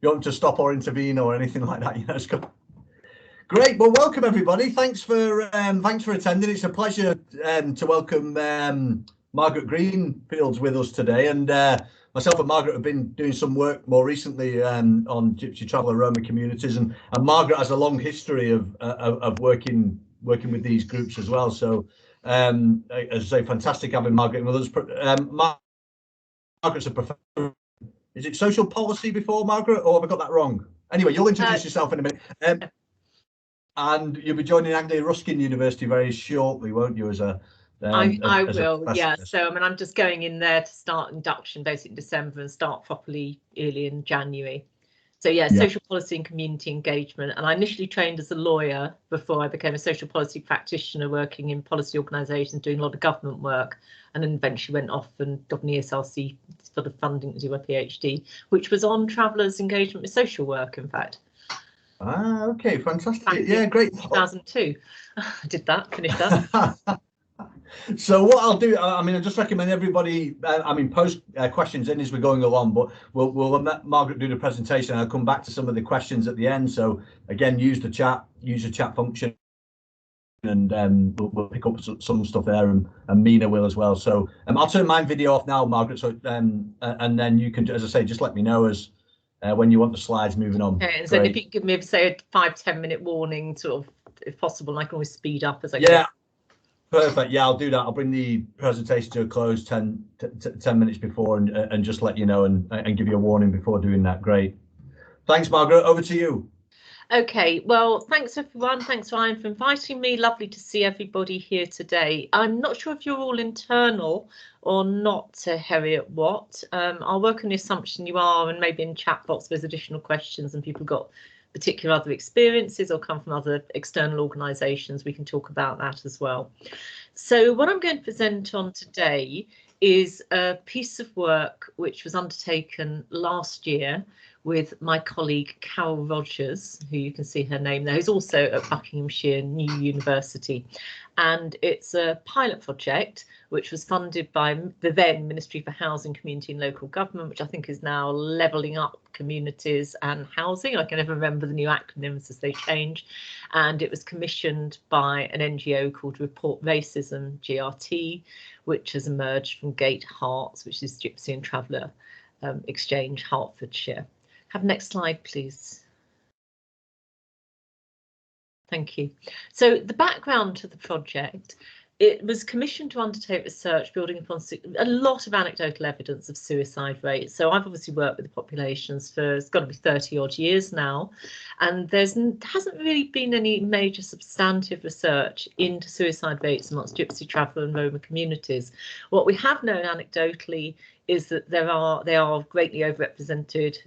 you want to stop or intervene or anything like that, you know, it's good. Great. Well, welcome everybody. Thanks for attending. It's a pleasure to welcome Margaret Greenfields with us today, and myself and Margaret have been doing some work more recently on Gypsy Traveller Roma communities, and Margaret has a long history of working with these groups as well. So, as I say, fantastic having Margaret with us. Margaret's a professor. Is it social policy before, Margaret, or have I got that wrong? Anyway, you'll introduce yourself in a minute. And you'll be joining Anglia Ruskin University very shortly, won't you? As a I will, yeah. So I mean, I'm just going in there to start induction basically in December and start properly early in January. So yeah, social policy and community engagement. And I initially trained as a lawyer before I became a social policy practitioner, working in policy organisations, doing a lot of government work, and then eventually went off and got an ESRC sort of funding to do my PhD, which was on travellers' engagement with social work, in fact. Ah, okay, fantastic. Yeah, great. 2002, I did that, finished that. So what I'll do, I mean, I just recommend everybody, post questions in as we're going along, but we'll let Margaret do the presentation, and I'll come back to some of the questions at the end. So again, use the chat function, and we'll pick up some stuff there, and Mina will as well. So I'll turn my video off now, Margaret. So and then you can, as I say, just let me know as when you want the slides moving on. Okay, and so if you could give me, say, a 5-10 minute warning, sort of, if possible, and I can always speed up as I go. Yeah, perfect. Yeah, I'll do that. I'll bring the presentation to a close 10 minutes before, and just let you know and give you a warning before doing that. Great. Thanks, Margaret. Over to you. Okay, well, thanks everyone. Thanks, Ryan, for inviting me. Lovely to see everybody here today. I'm not sure if you're all internal or not to Heriot-Watt. I'll work on the assumption you are, and maybe in chat box there's additional questions and people got particular other experiences or come from other external organisations. We can talk about that as well. So what I'm going to present on today is a piece of work which was undertaken last year with my colleague Carol Rogers, who you can see her name there, who's also at Buckinghamshire New University. And it's a pilot project which was funded by the then Ministry for Housing, Community and Local Government, which I think is now Levelling Up Communities and Housing. I can never remember the new acronyms as they change. And it was commissioned by an NGO called Report Racism, GRT, which has emerged from Gate Hearts, which is Gypsy and Traveller Exchange, Hertfordshire. Have next slide, please. Thank you. So the background to the project, it was commissioned to undertake research building upon a lot of anecdotal evidence of suicide rates. So I've obviously worked with the populations for, it's got to be 30 odd years now, and there hasn't really been any major substantive research into suicide rates amongst Gypsy, Traveller and Roma communities. What we have known anecdotally is that they are greatly overrepresented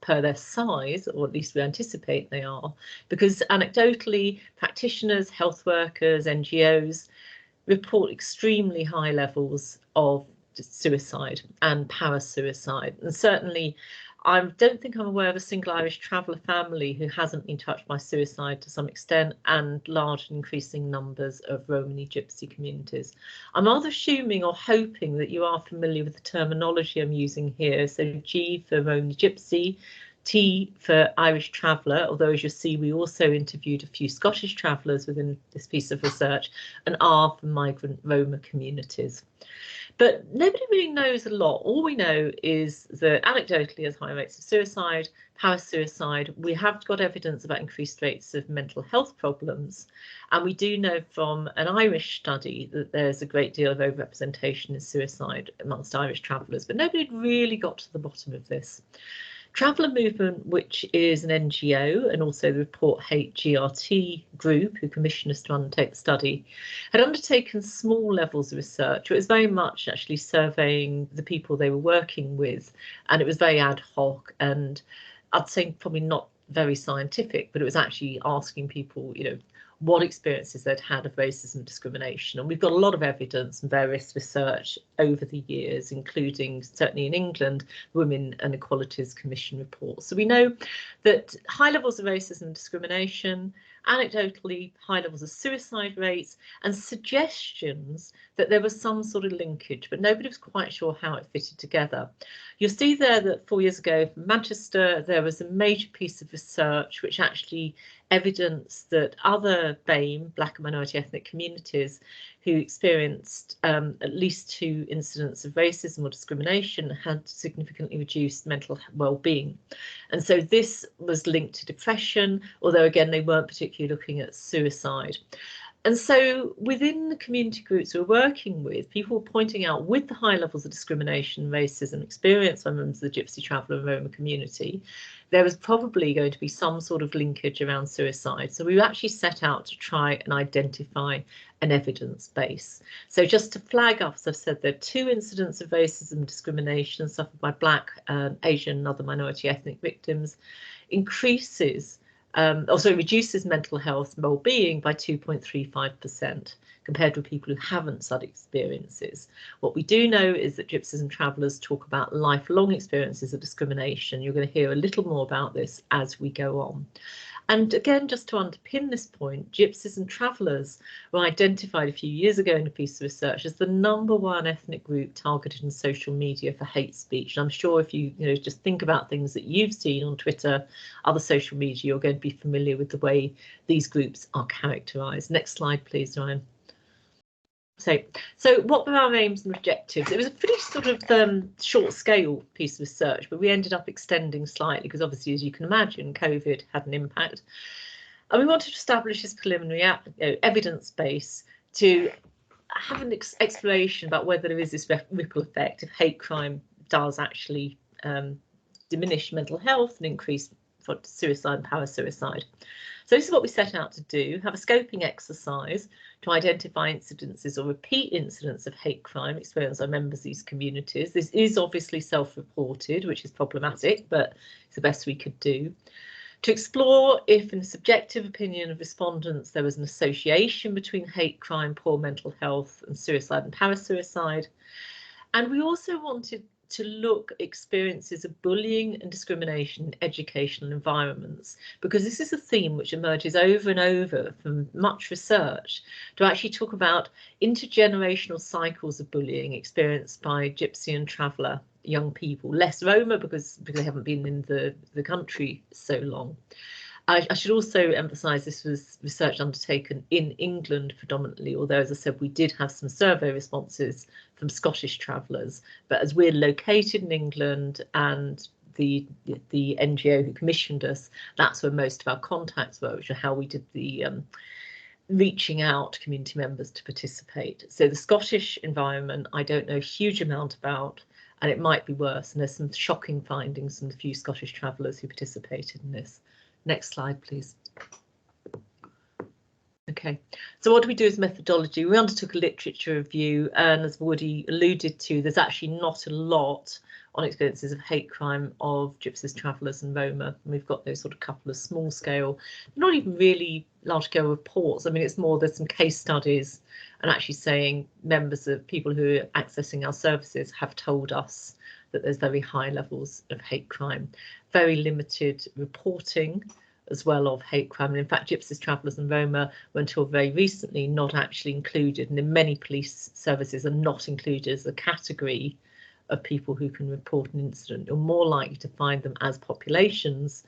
per their size, or at least we anticipate they are, because anecdotally practitioners, health workers, NGOs report extremely high levels of suicide and parasuicide. And certainly I don't think I'm aware of a single Irish traveller family who hasn't been touched by suicide to some extent, and large and increasing numbers of Romani Gypsy communities. I'm rather assuming or hoping that you are familiar with the terminology I'm using here. So G for Romani Gypsy, T for Irish traveller, although as you'll see we also interviewed a few Scottish travellers within this piece of research, and R for migrant Roma communities. But nobody really knows a lot. All we know is that anecdotally there's high rates of suicide, parasuicide. We have got evidence about increased rates of mental health problems. And we do know from an Irish study that there's a great deal of overrepresentation in suicide amongst Irish travellers, but nobody really got to the bottom of this. Traveller Movement, which is an NGO, and also the Report Hate GRT group, who commissioned us to undertake the study, had undertaken small levels of research. It was very much actually surveying the people they were working with, and it was very ad hoc, and I'd say probably not very scientific, but it was actually asking people, you know, what experiences they'd had of racism and discrimination. And we've got a lot of evidence and various research over the years, including certainly in England, Women and Equalities Commission reports. So we know that high levels of racism and discrimination, anecdotally high levels of suicide rates and suggestions that there was some sort of linkage, but nobody was quite sure how it fitted together. You'll see there that 4 years ago from Manchester, there was a major piece of research which actually evidenced that other BAME, Black and minority ethnic communities, who experienced at least 2 incidents of racism or discrimination had significantly reduced mental well-being. And so this was linked to depression, although again, they weren't particularly looking at suicide. And so within the community groups we're working with, people were pointing out with the high levels of discrimination and racism experienced by members of the Gypsy, Traveller and Roma community, there was probably going to be some sort of linkage around suicide. So we actually set out to try and identify an evidence base. So just to flag up, as I've said, there are 2 incidents of racism and discrimination suffered by Black, Asian and other minority ethnic victims, reduces mental health and well-being by 2.35% compared with people who haven't such experiences. What we do know is that Gypsies and Travellers talk about lifelong experiences of discrimination. You're going to hear a little more about this as we go on. And again, just to underpin this point, Gypsies and Travellers were identified a few years ago in a piece of research as the #1 ethnic group targeted in social media for hate speech. And I'm sure if you just think about things that you've seen on Twitter, other social media, you're going to be familiar with the way these groups are characterised. Next slide, please, Ryan. So what were our aims and objectives? It was a pretty sort of short scale piece of research, but we ended up extending slightly because obviously, as you can imagine, COVID had an impact. And we wanted to establish this preliminary evidence base to have an exploration about whether there is this ripple effect if hate crime does actually diminish mental health and increase for suicide and parasuicide. So this is what we set out to do, have a scoping exercise to identify incidences or repeat incidents of hate crime experienced by members of these communities. This is obviously self-reported, which is problematic, but it's the best we could do. To explore if, in the subjective opinion of respondents, there was an association between hate crime, poor mental health and suicide and parasuicide. And we also wanted to look at experiences of bullying and discrimination in educational environments, because this is a theme which emerges over and over from much research to actually talk about intergenerational cycles of bullying experienced by Gypsy and Traveller young people, less Roma because they haven't been in the country so long. I should also emphasise this was research undertaken in England predominantly, although, as I said, we did have some survey responses from Scottish travellers. But as we're located in England and the NGO who commissioned us, that's where most of our contacts were, which are how we did the reaching out to community members to participate. So the Scottish environment, I don't know a huge amount about, and it might be worse. And there's some shocking findings from the few Scottish travellers who participated in this. Next slide, please. Okay, so what do we do as methodology? We undertook a literature review, and as Woody alluded to, there's actually not a lot on experiences of hate crime of Gypsies, Travellers and Roma. And we've got those sort of couple of small scale, not even really large scale reports. I mean, it's more there's some case studies and actually saying members of people who are accessing our services have told us that there's very high levels of hate crime, very limited reporting as well of hate crime. And in fact, Gypsies, Travellers and Roma were until very recently not actually included, and in many police services are not included as a category of people who can report an incident. You're more likely to find them as populations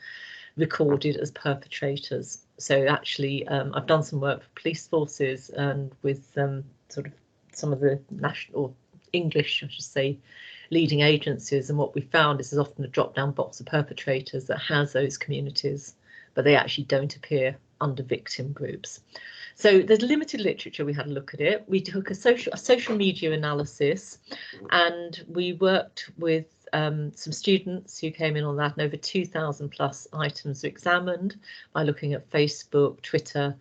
recorded as perpetrators. So actually, I've done some work for police forces and with sort of some of the national or English, I should say, leading agencies, and what we found is there's often a drop-down box of perpetrators that has those communities, but they actually don't appear under victim groups. So there's limited literature. We had a look at it. We took a social media analysis, and we worked with some students who came in on that, and over 2,000 plus items were examined by looking at Facebook, Twitter,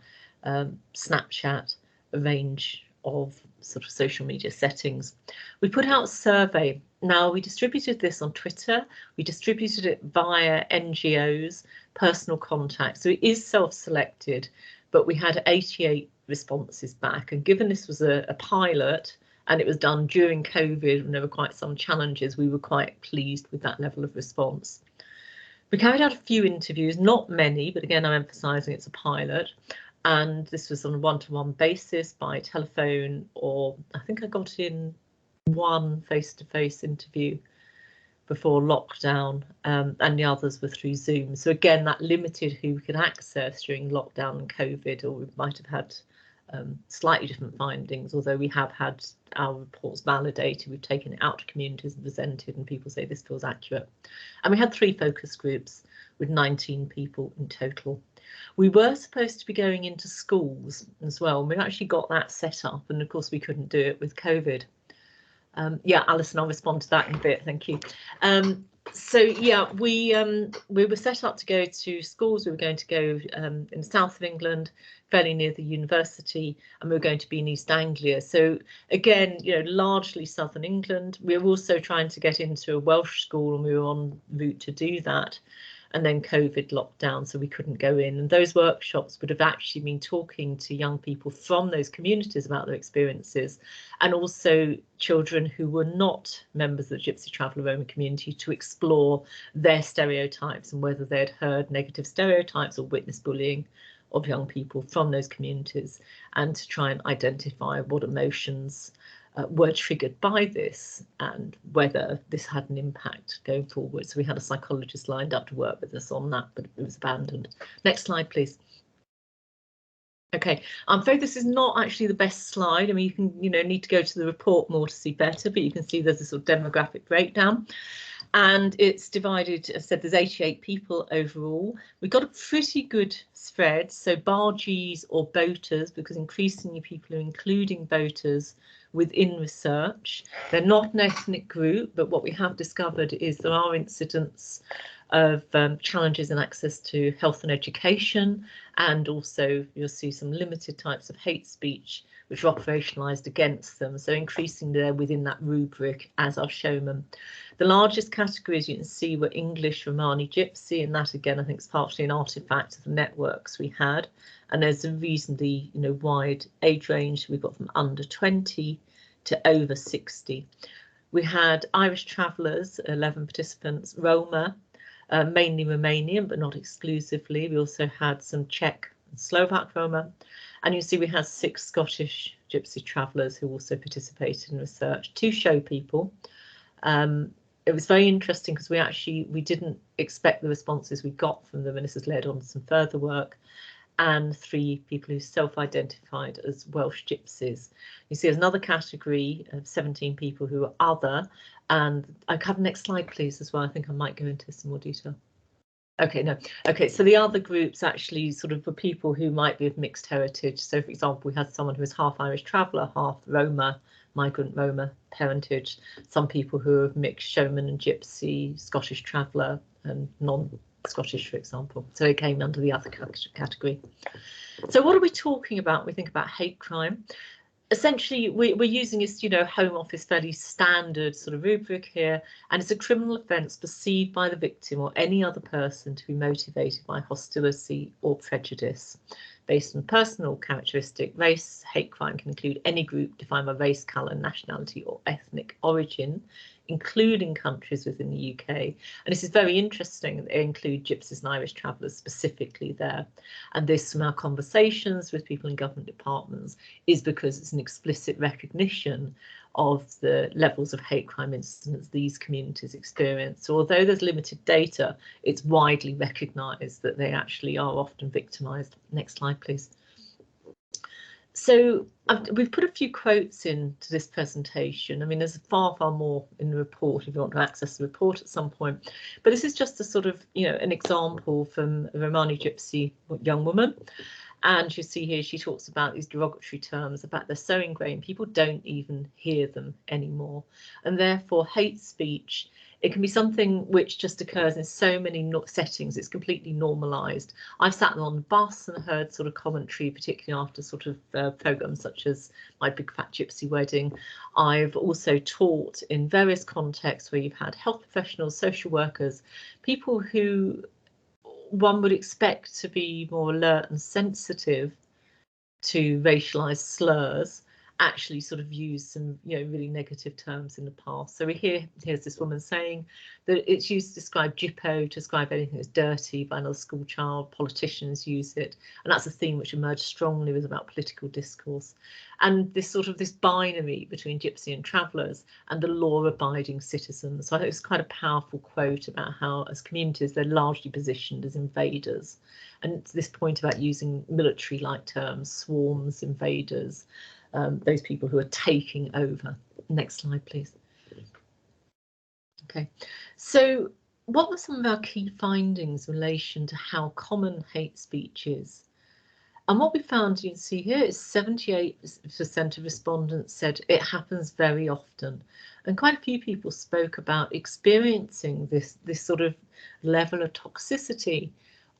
Snapchat, a range of sort of social media settings. We put out a survey. Now, we distributed this on Twitter, we distributed it via NGOs, personal contacts, so it is self-selected, but we had 88 responses back. And given this was a pilot and it was done during COVID and there were quite some challenges, we were quite pleased with that level of response. We carried out a few interviews, not many, but again, I'm emphasising it's a pilot. And this was on a one-to-one basis by telephone, or I think I got in one face-to-face interview before lockdown, and the others were through Zoom. So again, that limited who we could access during lockdown and COVID, or we might have had slightly different findings, although we have had our reports validated. We've taken it out to communities and presented, and people say this feels accurate. And we had 3 focus groups with 19 people in total. We were supposed to be going into schools as well, and we actually got that set up, and of course we couldn't do it with COVID. Yeah, Alison, I'll respond to that in a bit, thank you. So yeah, we were set up to go to schools. We were going to go in the south of England, fairly near the university, and we were going to be in East Anglia. So again, you know, largely southern England. We were also trying to get into a Welsh school, and we were en route to do that. And then COVID locked down, so we couldn't go in. And those workshops would have actually been talking to young people from those communities about their experiences, and also children who were not members of the Gypsy Traveller Roma community, to explore their stereotypes and whether they'd heard negative stereotypes or witnessed bullying of young people from those communities, and to try and identify what emotions were triggered by this and whether this had an impact going forward. So we had a psychologist lined up to work with us on that, but it was abandoned. Next slide, please. Okay, I'm afraid this is not actually the best slide. I mean, you can, you know, need to go to the report more to see better, but you can see there's a sort of demographic breakdown. And it's divided, as I said, there's 88 people overall. We've got a pretty good spread, so bargees or boaters, because increasingly people are including boaters within research. They're not an ethnic group, but what we have discovered is there are incidents of challenges in access to health and education, and also you'll see some limited types of hate speech which are operationalised against them. So increasingly they're within that rubric as our showmen. The largest categories you can see were English, Romani, Gypsy, and that again I think is partly an artefact of the networks we had. And there's a reasonably, you know, wide age range. We've got from under 20 to over 60. We had Irish travellers, 11 participants, Roma, mainly Romanian, but not exclusively. We also had some Czech and Slovak Roma. And you see we had 6 Scottish Gypsy travellers who also participated in research, 2 show people. It was very interesting because we didn't expect the responses we got from them, and this has led on to some further work, and 3 people who self-identified as Welsh Gypsies. You see there's another category of 17 people who are other, and I have next slide please as well. I think I might go into some more detail. Okay, no. Okay, so the other groups actually sort of were people who might be of mixed heritage. So for example, we had someone who was half Irish traveller, half Roma, migrant Roma parentage, some people who are mixed showman and gypsy, Scottish traveller and non-Scottish, for example. So it came under the other category. So what are we talking about when we think about hate crime? Essentially, we're using this, you know, Home Office fairly standard sort of rubric here, and it's a criminal offence perceived by the victim or any other person to be motivated by hostility or prejudice based on personal characteristic. Race hate crime can include any group defined by race, colour, nationality or ethnic origin, including countries within the UK. And this is very interesting that they include Gypsies and Irish travellers specifically there. And this, from our conversations with people in government departments, is because it's an explicit recognition of the levels of hate crime incidents these communities experience. So although there's limited data, it's widely recognised that they actually are often victimised. Next slide, please. So we've put a few quotes into this presentation. I mean, there's far more in the report if you want to access the report at some point. But this is just a sort of, you know, an example from a Romani Gypsy young woman. And you see here she talks about these derogatory terms about they're so ingrained, people don't even hear them anymore. And therefore hate speech, it can be something which just occurs in so many settings, it's completely normalised. I've sat on the bus and heard sort of commentary, particularly after sort of programmes such as My Big Fat Gypsy Wedding. I've also taught in various contexts where you've had health professionals, social workers, people who one would expect to be more alert and sensitive to racialised slurs, actually sort of used some, really negative terms in the past. So here's this woman saying that it's used to describe Gyppo, to describe anything that's dirty by another school child. Politicians use it, and that's a theme which emerged strongly was about political discourse, and this binary between Gypsy and Travellers and the law-abiding citizens. So I think it's quite a powerful quote about how, as communities, they're largely positioned as invaders, and this point about using military-like terms, swarms, invaders. Those people who are taking over. Next slide, please. Okay, so what were some of our key findings in relation to how common hate speech is? And what we found, you can see here, is 78% of respondents said it happens very often. And quite a few people spoke about experiencing this sort of level of toxicity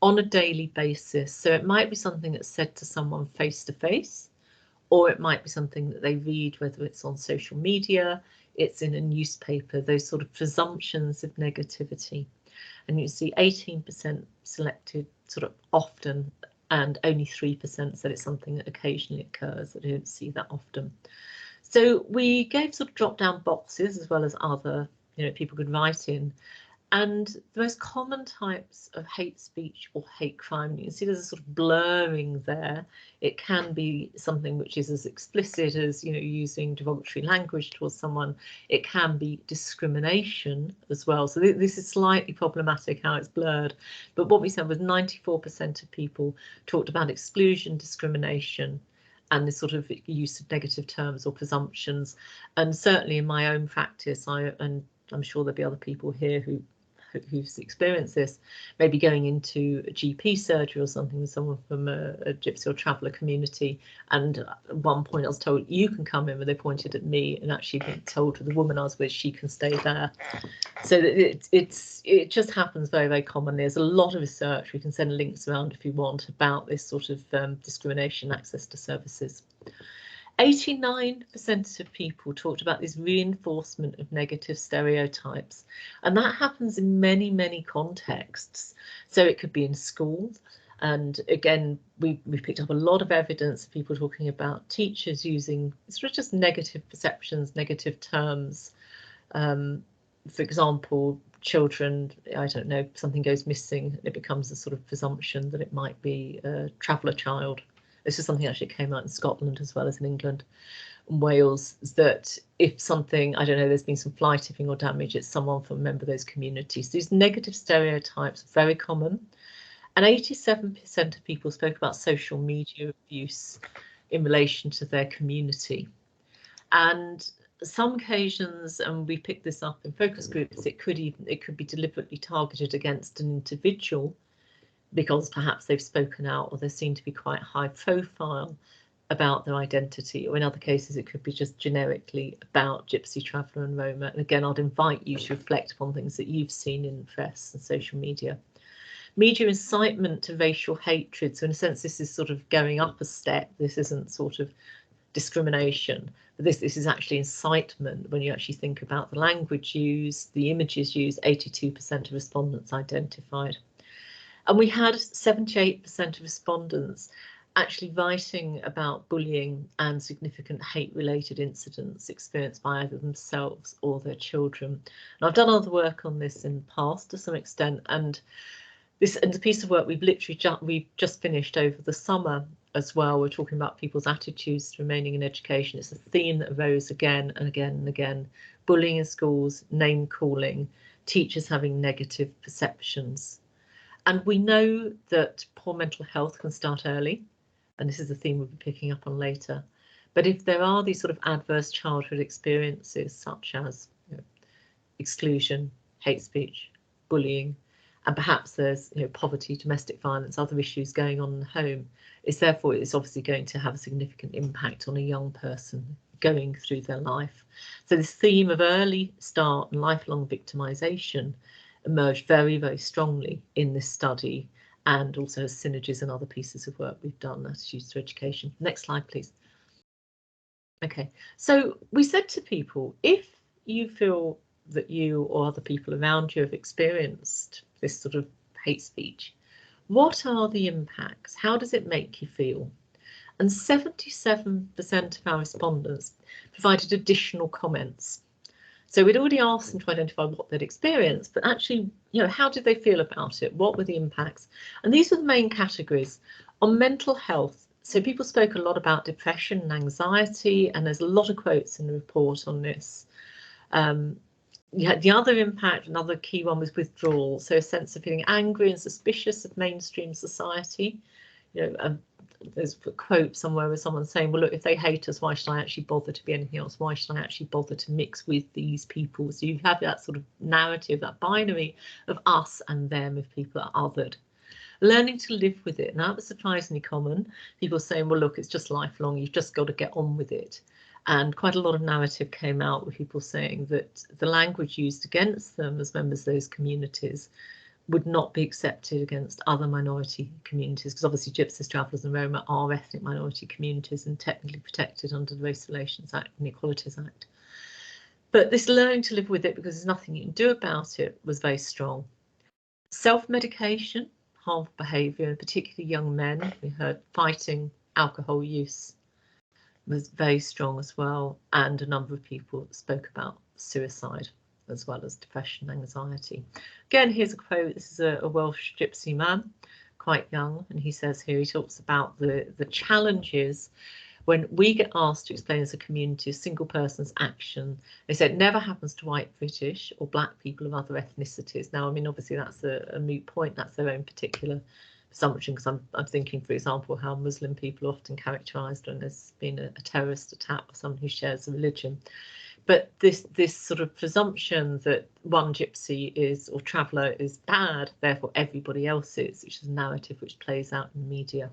on a daily basis. So it might be something that's said to someone face to face, or it might be something that they read, whether it's on social media, it's in a newspaper, those sort of presumptions of negativity. And you see 18% selected sort of often, and only 3% said it's something that occasionally occurs, that they don't see that often. So we gave sort of drop-down boxes as well as other, people could write in. And the most common types of hate speech or hate crime, you can see there's a sort of blurring there. It can be something which is as explicit as, using derogatory language towards someone. It can be discrimination as well. So this is slightly problematic how it's blurred. But what we said was 94% of people talked about exclusion, discrimination, and this sort of use of negative terms or presumptions. And certainly in my own practice, and I'm sure there'll be other people here who've experienced this, maybe going into a GP surgery or something with someone from a Gypsy or Traveller community, and at one point I was told, you can come in, but they pointed at me, and actually being told to the woman I was with, she can stay there. So it just happens very, very commonly. There's a lot of research, we can send links around if you want, about this sort of discrimination, access to services. 89% of people talked about this reinforcement of negative stereotypes, and that happens in many, many contexts. So it could be in schools, and again, we picked up a lot of evidence of people talking about teachers using sort of just negative perceptions, negative terms. For example, children, I don't know, something goes missing, it becomes a sort of presumption that it might be a traveller child. This is something actually came out in Scotland as well as in England and Wales, that if something, I don't know, there's been some fly tipping or damage, it's someone from a member of those communities. These negative stereotypes are very common. And 87% of people spoke about social media abuse in relation to their community. And some occasions, and we picked this up in focus groups, it could be deliberately targeted against an individual, because perhaps they've spoken out or they seem to be quite high profile about their identity, or in other cases it could be just generically about Gypsy, Traveller and Roma. And again, I'd invite you to reflect upon things that you've seen in the press and social media. Media incitement to racial hatred. So in a sense, this is sort of going up a step. This isn't sort of discrimination, but this is actually incitement when you actually think about the language used, the images used. 82% of respondents identified. And we had 78% of respondents actually writing about bullying and significant hate-related incidents experienced by either themselves or their children. And I've done other work on this in the past to some extent, and this is a piece of work we've just finished over the summer as well. We're talking about people's attitudes to remaining in education. It's a theme that arose again and again and again. Bullying in schools, name calling, teachers having negative perceptions. And we know that poor mental health can start early, and this is a theme we'll be picking up on later. But if there are these sort of adverse childhood experiences, such as exclusion, hate speech, bullying, and perhaps there's poverty, domestic violence, other issues going on in the home, it's obviously going to have a significant impact on a young person going through their life. So this theme of early start and lifelong victimisation emerged very, very strongly in this study, and also as synergies and other pieces of work we've done, attitudes to education. Next slide, please. Okay, so we said to people, if you feel that you or other people around you have experienced this sort of hate speech, what are the impacts? How does it make you feel? And 77% of our respondents provided additional comments. So we'd already asked them to identify what they'd experienced, but actually, you know, how did they feel about it? What were the impacts? And these were the main categories. On mental health, so people spoke a lot about depression and anxiety, and there's a lot of quotes in the report on this. Yeah, the other impact, another key one, was withdrawal. So a sense of feeling angry and suspicious of mainstream society. You know, there's a quote somewhere where someone's saying, well, look, if they hate us, why should I actually bother to be anything else? Why should I actually bother to mix with these people? So you have that sort of narrative, that binary of us and them if people are othered. Learning to live with it. Now, that was surprisingly common. People saying, well, look, it's just lifelong. You've just got to get on with it. And quite a lot of narrative came out with people saying that the language used against them as members of those communities would not be accepted against other minority communities, because obviously Gypsies, Travellers and Roma are ethnic minority communities and technically protected under the Race Relations Act and Equalities Act. But this learning to live with it because there's nothing you can do about it was very strong. Self-medication, harmful behaviour, and particularly young men, we heard fighting alcohol use was very strong as well, and a number of people spoke about suicide as well as depression and anxiety. Again, here's a quote. This is a Welsh gypsy man, quite young, and he says here, he talks about the challenges when we get asked to explain as a community a single person's action. They said it never happens to white British or black people of other ethnicities. Now, I mean, obviously that's a moot point, that's their own particular assumption, because I'm thinking, for example, how Muslim people are often characterised when there's been a terrorist attack or someone who shares a religion. But this sort of presumption that one gypsy is or traveller is bad, therefore everybody else is, which is a narrative which plays out in the media.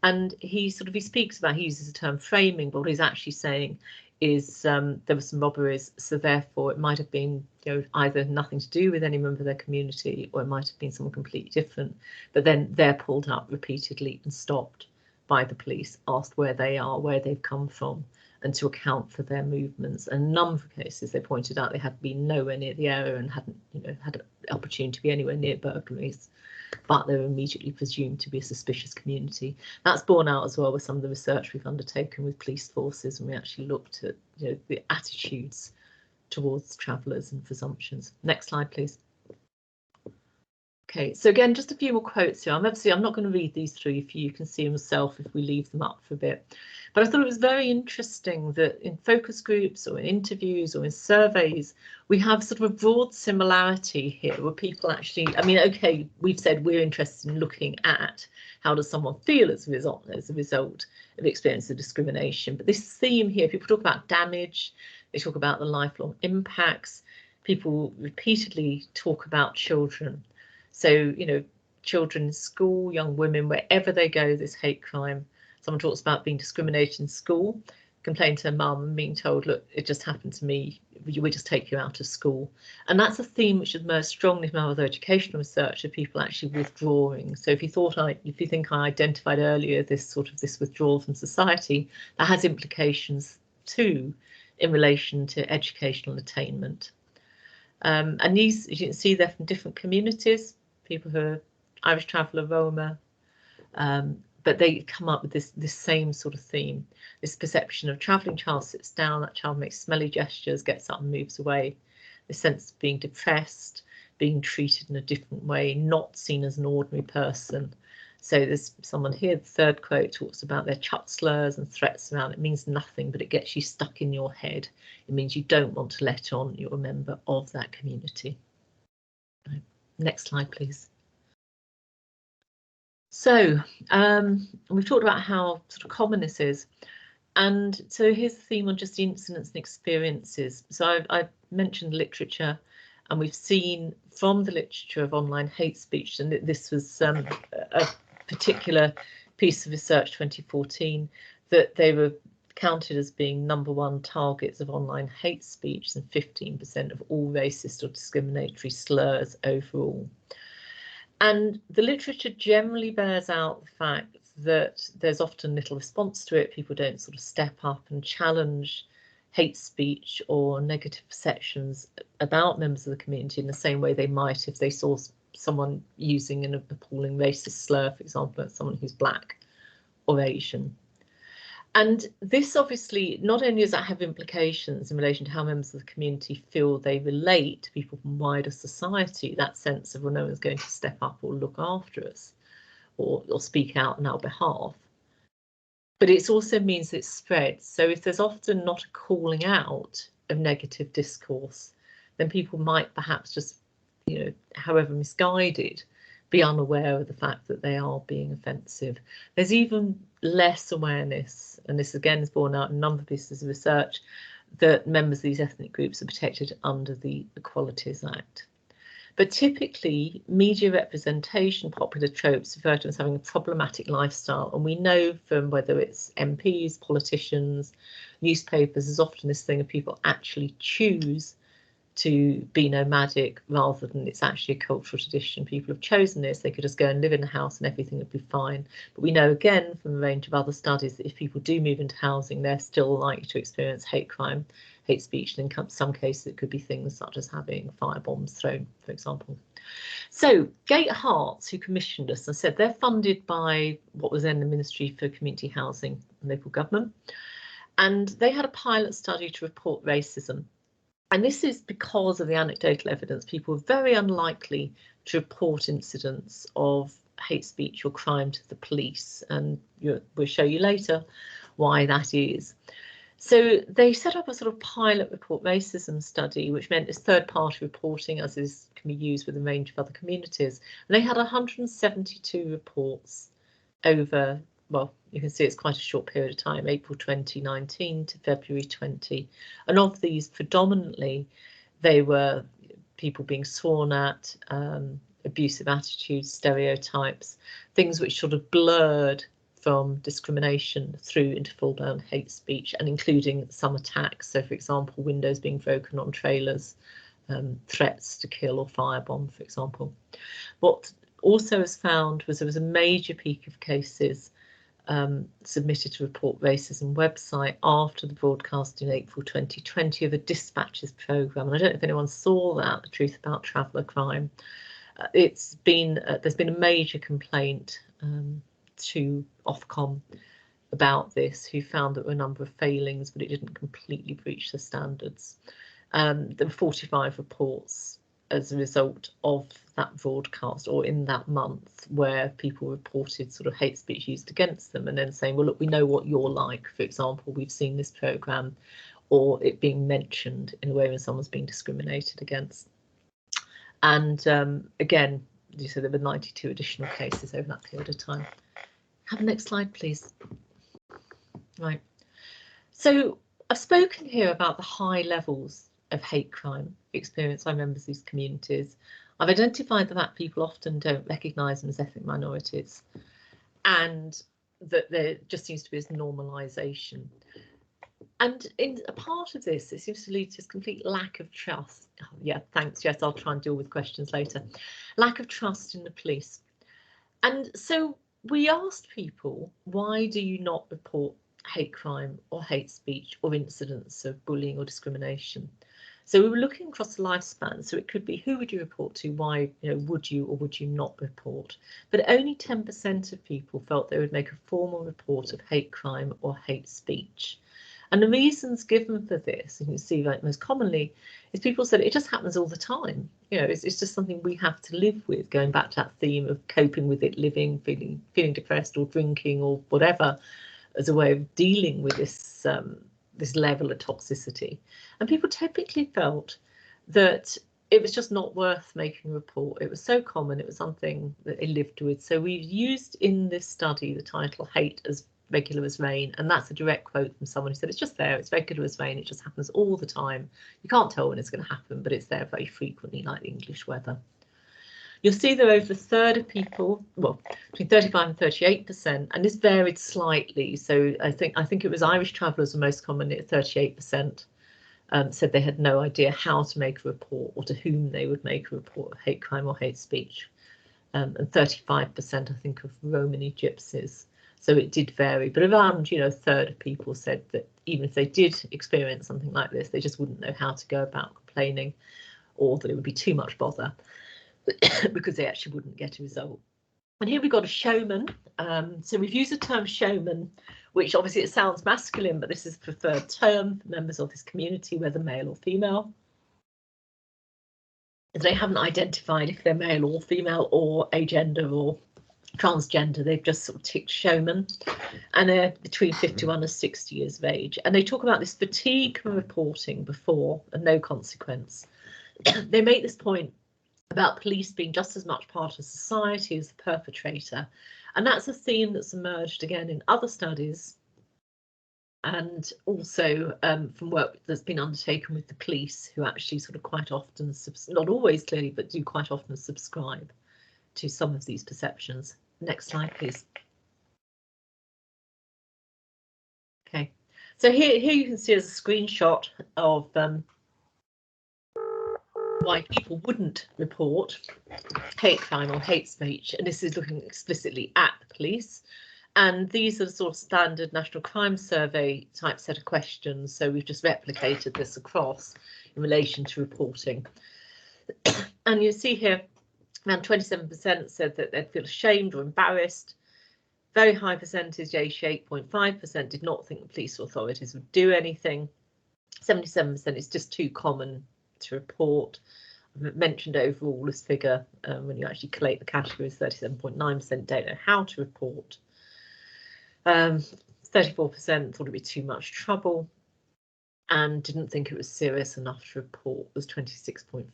And he speaks about, he uses the term framing, but what he's actually saying is there were some robberies, so therefore it might have been, you know, either nothing to do with any member of their community, or it might have been someone completely different. But then they're pulled up repeatedly and stopped by the police, asked where they are, where they've come from, and to account for their movements. And in a number of cases, they pointed out they had been nowhere near the area and hadn't, you know, had an opportunity to be anywhere near burglaries, but they were immediately presumed to be a suspicious community. That's borne out as well with some of the research we've undertaken with police forces, and we actually looked at, you know, the attitudes towards travellers and presumptions. Next slide, please. Okay, so again, just a few more quotes here. I'm not going to read these through for you. You can see them yourself if we leave them up for a bit. But I thought it was very interesting that in focus groups or in interviews or in surveys, we have sort of a broad similarity here where people actually, I mean, okay, we've said we're interested in looking at how does someone feel as a result of experience of discrimination. But this theme here, people talk about damage, they talk about the lifelong impacts, people repeatedly talk about children. So, you know, children in school, young women, wherever they go, this hate crime. Someone talks about being discriminated in school, complain to their mum and being told, look, it just happened to me, we just take you out of school. And that's a theme which has emerged strongly from other educational research of people actually withdrawing. So if you think I identified earlier this withdrawal from society, that has implications too in relation to educational attainment. And these, as you can see, they're from different communities, people who are Irish traveller, Roma, but they come up with this same sort of theme, this perception of travelling child sits down, that child makes smelly gestures, gets up and moves away, the sense of being depressed, being treated in a different way, not seen as an ordinary person. So there's someone here, the third quote talks about their chuck slurs and threats around. It means nothing, but it gets you stuck in your head. It means you don't want to let on you're a member of that community. Right. Next slide, please. So we've talked about how sort of common this is. And so here's the theme on just incidents and experiences. So I've mentioned literature, and we've seen from the literature of online hate speech, and this was a particular piece of research 2014, that they were counted as being #1 targets of online hate speech and 15% of all racist or discriminatory slurs overall. And the literature generally bears out the fact that there's often little response to it. People don't sort of step up and challenge hate speech or negative perceptions about members of the community in the same way they might if they saw someone using an appalling racist slur, for example, someone who's black or Asian. And this obviously, not only does that have implications in relation to how members of the community feel they relate to people from wider society, that sense of, well, no one's going to step up or look after us or speak out on our behalf, but it also means it spreads. So if there's often not a calling out of negative discourse, then people might perhaps just, you know, however misguided, be unaware of the fact that they are being offensive. There's even less awareness, and this again is borne out in a number of pieces of research, that members of these ethnic groups are protected under the Equalities Act. But typically, media representation, popular tropes refer to them as having a problematic lifestyle. And we know from whether it's MPs, politicians, newspapers, there's often this thing of people actually choose to be nomadic rather than it's actually a cultural tradition. People have chosen this. They could just go and live in a house and everything would be fine. But we know again from a range of other studies that if people do move into housing, they're still likely to experience hate crime, hate speech, and in some cases it could be things such as having firebombs thrown, for example. So Gate Hearts, who commissioned us, and said they're funded by what was then the Ministry for Community Housing and Local Government, and they had a pilot study to report racism. And this is because of the anecdotal evidence. People were very unlikely to report incidents of hate speech or crime to the police, and we'll show you later why that is. So they set up a sort of pilot report racism study, which meant it's third-party reporting, as is can be used with a range of other communities. And they had 172 reports over, well, you can see it's quite a short period of time, April 2019 to February 20. And of these, predominantly, they were people being sworn at, abusive attitudes, stereotypes, things which sort of blurred from discrimination through into full-blown hate speech, and including some attacks. So, for example, windows being broken on trailers, threats to kill or firebomb, for example. What also was found was there was a major peak of cases submitted to Report Racism website after the broadcast in April 2020 of a dispatches programme. And I don't know if anyone saw that, The Truth About Traveller Crime. It's been there's been a major complaint to Ofcom about this, who found that there were a number of failings, but it didn't completely breach the standards. There were 45 reports as a result of that broadcast, or in that month, where people reported sort of hate speech used against them, and then saying, well, look, we know what you're like. For example, we've seen this programme, or it being mentioned in a way when someone's being discriminated against. And again, you said there were 92 additional cases over that period of time. Have the next slide, please. Right. So I've spoken here about the high levels of hate crime experienced by members of these communities. I've identified that people often don't recognise them as ethnic minorities, and that there just seems to be this normalisation. And in a part of this, it seems to lead to this complete lack of trust. Oh, yeah, thanks. Yes, I'll try and deal with questions later. Lack of trust in the police. And so we asked people, why do you not report hate crime or hate speech or incidents of bullying or discrimination? So we were looking across the lifespan. So it could be, who would you report to? Why, would you or would you not report? But only 10% of people felt they would make a formal report of hate crime or hate speech. And the reasons given for this, you can see, like, most commonly, is people said it just happens all the time. It's just something we have to live with, going back to that theme of coping with it, living, feeling depressed or drinking or whatever, as a way of dealing with this this level of toxicity. And people typically felt that it was just not worth making a report. It was so common, it was something that they lived with. So we've used in this study the title Hate as Regular as Rain, and that's a direct quote from someone who said it's just there, it's regular as rain, it just happens all the time. You can't tell when it's going to happen, but it's there very frequently, like the English weather. You'll see that over a third of people, well, between 35 and 38%, and this varied slightly. So I think it was Irish travellers were most commonly at 38%, said they had no idea how to make a report or to whom they would make a report of hate crime or hate speech. And 35%, I think, of Romani gypsies. So it did vary, but around, a third of people said that even if they did experience something like this, they just wouldn't know how to go about complaining, or that it would be too much bother because they actually wouldn't get a result. And here we've got a showman. So we've used the term showman, which obviously it sounds masculine, but this is a preferred term for members of this community, whether male or female. They haven't identified if they're male or female or agender or transgender. They've just sort of ticked showman, and they're between 51 and 60 years of age. And they talk about this fatigue from reporting before and no consequence. They make this point about police being just as much part of society as the perpetrator. And that's a theme that's emerged again in other studies, and also from work that's been undertaken with the police, who actually sort of quite often, not always clearly, but do quite often subscribe to some of these perceptions. Next slide, please. Okay, so here you can see as a screenshot of why people wouldn't report hate crime or hate speech, and this is looking explicitly at the police. And these are the sort of standard National Crime Survey type set of questions. So we've just replicated this across in relation to reporting. And you see here, around 27% said that they'd feel ashamed or embarrassed. Very high percentage, 88.5%, did not think the police authorities would do anything. 77% is just too common to report. I've mentioned overall this figure, when you actually collate the categories, 37.9% don't know how to report. 34% thought it'd be too much trouble and didn't think it was serious enough to report, was 26.4%.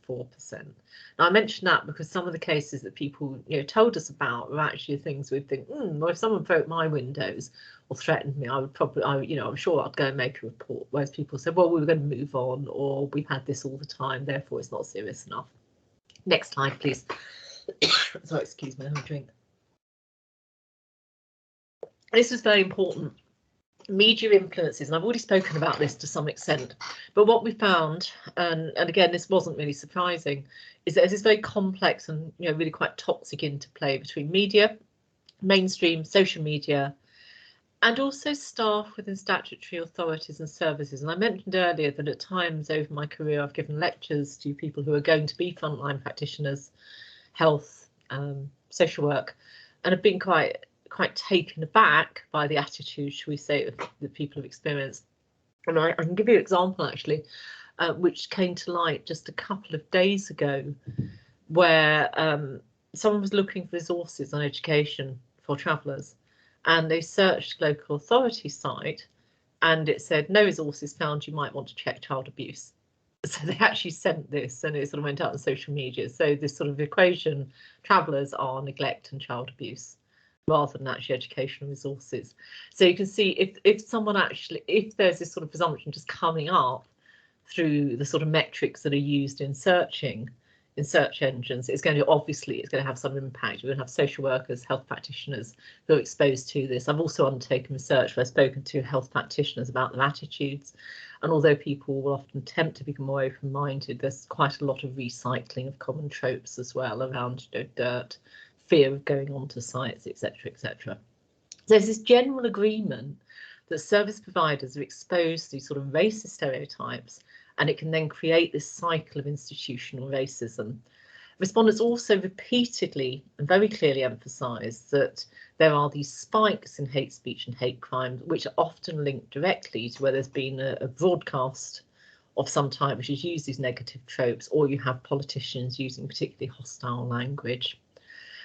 Now I mention that because some of the cases that people told us about were actually things we'd think, well, if someone broke my windows or threatened me, I would probably, I'm sure I'd go and make a report. Whereas people said, well, we were going to move on, or we've had this all the time, therefore it's not serious enough. Next slide, please. Sorry, excuse me, I have a drink. This is very important. Media influences, and I've already spoken about this to some extent, but what we found, and again this wasn't really surprising, is that there's this very complex and really quite toxic interplay between media, mainstream social media, and also staff within statutory authorities and services. And I mentioned earlier that at times over my career I've given lectures to people who are going to be frontline practitioners, health, social work, and have been quite taken aback by the attitude, shall we say, that people have experienced. And I can give you an example actually, which came to light just a couple of days ago, where someone was looking for resources on education for travellers, and they searched the local authority site and it said no resources found, you might want to check child abuse. So they actually sent this and it sort of went out on social media. So this sort of equation, travellers are neglect and child abuse, rather than actually educational resources. So you can see if someone actually, if there's this sort of presumption just coming up through the sort of metrics that are used in searching, in search engines, it's going to have some impact. We're going to have social workers, health practitioners who are exposed to this. I've also undertaken research where I've spoken to health practitioners about their attitudes. And although people will often attempt to become more open-minded, there's quite a lot of recycling of common tropes as well around dirt, fear of going onto sites, etc., etc. There's this general agreement that service providers are exposed to these sort of racist stereotypes, and it can then create this cycle of institutional racism. Respondents also repeatedly and very clearly emphasise that there are these spikes in hate speech and hate crime, which are often linked directly to where there's been a broadcast of some type which has used these negative tropes, or you have politicians using particularly hostile language.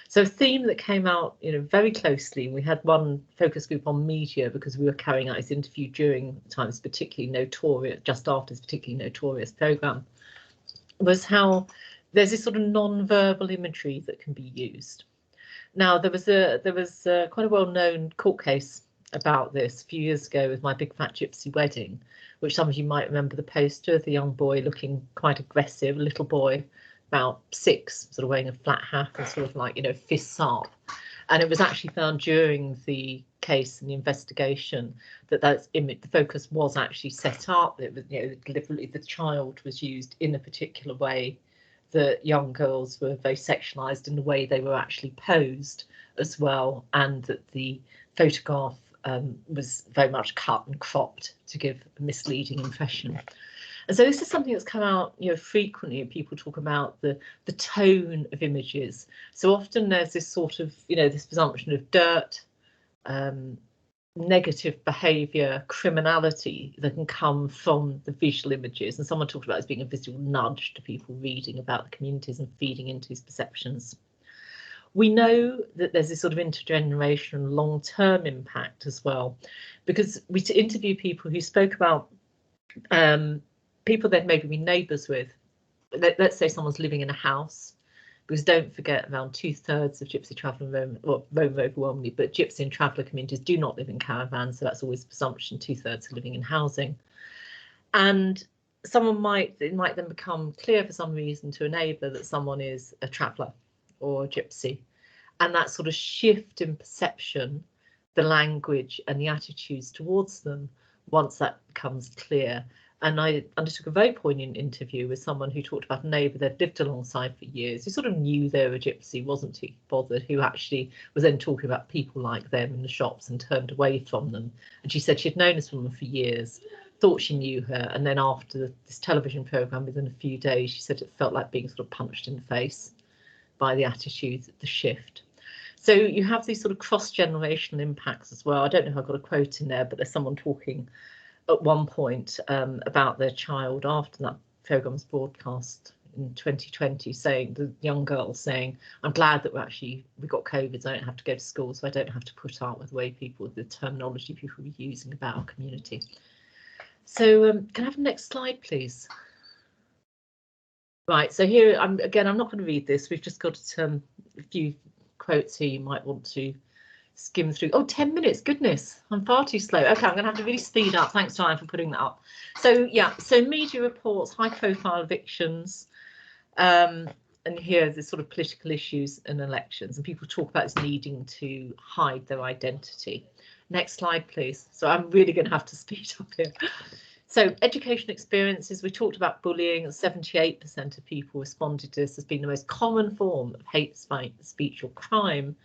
So a theme that came out, very closely, we had one focus group on media because we were carrying out this interview during times particularly notorious, just after this particularly notorious programme, was how there's this sort of non-verbal imagery that can be used. Now there was quite a well-known court case about this a few years ago with My Big Fat Gypsy Wedding, which some of you might remember the poster of the young boy looking quite aggressive, a little boy about 6, sort of wearing a flat hat and sort of like, fists up. And it was actually found during the case and the investigation that the focus was actually set up. It was, deliberately the child was used in a particular way, that young girls were very sexualized in the way they were actually posed as well, and that the photograph was very much cut and cropped to give a misleading impression. And so this is something that's come out, frequently. People talk about the tone of images. So often there's this sort of, this presumption of dirt, negative behaviour, criminality that can come from the visual images. And someone talked about it as being a visual nudge to people reading about the communities and feeding into these perceptions. We know that there's this sort of intergenerational long-term impact as well, because we interview people who spoke about people they'd maybe been neighbours with. Let's say someone's living in a house, because don't forget around 2/3 of Gypsy, Traveller and Roma, Roma overwhelmingly, but Gypsy and Traveller communities do not live in caravans, so that's always the presumption, 2/3 are living in housing. And it might then become clear for some reason to a neighbour that someone is a traveller or a gypsy, and that sort of shift in perception, the language and the attitudes towards them, once that becomes clear. And I undertook a very poignant interview with someone who talked about a neighbour they'd lived alongside for years, who sort of knew they were a gypsy, wasn't too bothered, who actually was then talking about people like them in the shops and turned away from them. And she said she'd known this woman for years, thought she knew her, and then after this television programme, within a few days, she said it felt like being sort of punched in the face by the attitudes, the shift. So you have these sort of cross-generational impacts as well. I don't know if I've got a quote in there, but there's someone talking at one point about their child after that programme was broadcast in 2020, saying, the young girl saying, I'm glad that we got COVID, so I don't have to go to school, so I don't have to put up with the terminology people were using about our community. So can I have the next slide, please? Right, so here, I'm not going to read this. We've just got a few quotes here you might want to skim through. Oh, 10 minutes, goodness, I'm far too slow. Okay, I'm going to have to really speed up. Thanks, Diane, for putting that up. So yeah, so media reports, high profile evictions, and here there's sort of political issues and elections, and people talk about needing to hide their identity. Next slide, please. So I'm really going to have to speed up here. So education experiences, we talked about bullying, and 78% of people responded to this as being the most common form of hate speech or crime